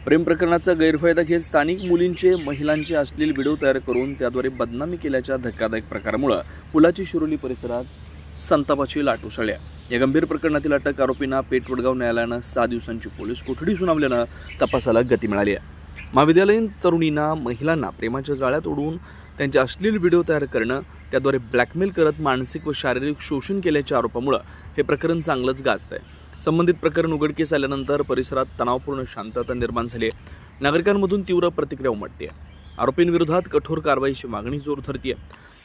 प्रेम प्रकरणाचा गैरफायदा घेत स्थानिक मुलींचे महिलांचे अश्लील व्हिडिओ तयार करून त्याद्वारे बदनामी केल्याच्या धक्कादायक प्रकारामुळे पुलाची शिरोली परिसरात संतापाची लाट उसळली. या गंभीर प्रकरणातील अटक आरोपींना पेठवडगाव न्यायालयानं 6 दिवसांची पोलीस कोठडी सुनावल्यानं तपासाला गती मिळाली आहे. महाविद्यालयीन तरुणींना महिलांना प्रेमाच्या जाळ्यात ओढून त्यांचे अश्लील व्हिडिओ तयार करणं, त्याद्वारे ब्लॅकमेल करत मानसिक व शारीरिक शोषण केल्याच्या आरोपामुळे हे प्रकरण चांगलंच गाजतंय. संबंधित प्रकरण उघडकीस आल्यानंतर परिसरात तणावपूर्ण शांतता निर्माण झाली आहे. नागरिकांमधून तीव्र प्रतिक्रिया उमटते. आरोपींविरोधात कठोर कारवाईची मागणी जोर धरते.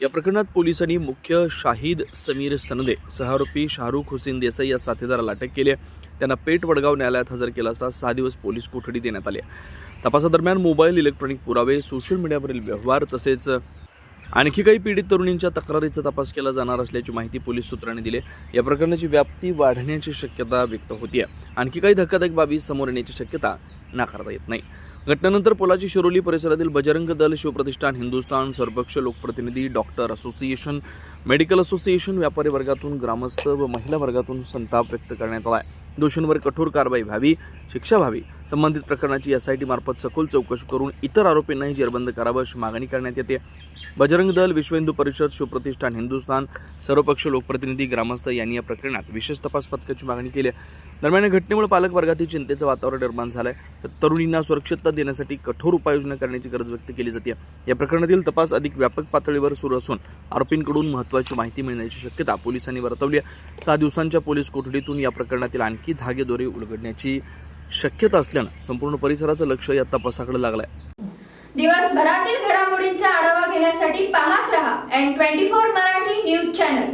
या प्रकरणात पोलिसांनी मुख्य शाहिद समीर सनदे सह आरोपी शाहरुख हुसेन देसाई या साथीदाराला अटक केली आहे. त्यांना पेठ वडगाव न्यायालयात हजर केला असता 6 दिवस पोलीस कोठडी देण्यात आली. तपासादरम्यान मोबाईल, इलेक्ट्रॉनिक पुरावे, सोशल मीडियावरील व्यवहार तसेच आणखी काही पीडित तरुणींच्या तक्रारीचा तपास केला जाणार असल्याची माहिती पोलीस सूत्रांनी दिली. या प्रकरणाची व्याप्ती वाढण्याची शक्यता व्यक्त होती. आणखी काही धक्कादायक बाबी समोर येण्याची शक्यता नाकारता येत नाही. घटनेनंतर पुलाची शिरोली परिसरातील बजरंग दल, शिवप्रतिष्ठान, हिंदुस्थान, सर्वपक्ष लोकप्रतिनिधी, डॉक्टर असोसिएशन, मेडिकल असोसिएशन, व्यापारी वर्गातून, ग्रामस्थ व महिला वर्गातून संताप व्यक्त करण्यात आला आहे. दोषींवर कठोर कारवाई व्हावी, शिक्षा व्हावी, संबंधित प्रकरणाची SIT मार्फत सखोल चौकशी करून इतर आरोपींनाही जेरबंद करावं अशी मागणी करण्यात येते. बजरंग दल, विश्व हिंदू परिषद, शिवप्रतिष्ठान, हिंदुस्थान, सर्वपक्ष लोकप्रतिनिधी, ग्रामस्थ यांनी या प्रकरणात विशेष तपास पथकाची मागणी केली आहे. दरम्यान या घटनेमुळे पालक वर्गातील चिंतेचं वातावरण निर्माण झालं आहे. तरुणींना सुरक्षितता देण्यासाठी कठोर उपाययोजना करण्याची गरज व्यक्त केली जाते. या प्रकरणातील तपास अधिक व्यापक पातळीवर सुरू असून आरोपींकडून महत्त्वाची माहिती मिळण्याची शक्यता पोलिसांनी वर्तवली आहे. 6 दिवसांच्या पोलीस कोठडीतून या प्रकरणातील आणखी धागेदोरे उलगडण्याची शक्यता असल्यानं संपूर्ण परिसराचं लक्ष या तपासाकडे लागलं आहे. दिवसभरातील घडामोडींचा आढावा घेण्यासाठी पाहत रहा N24 मराठी न्यूज चॅनल.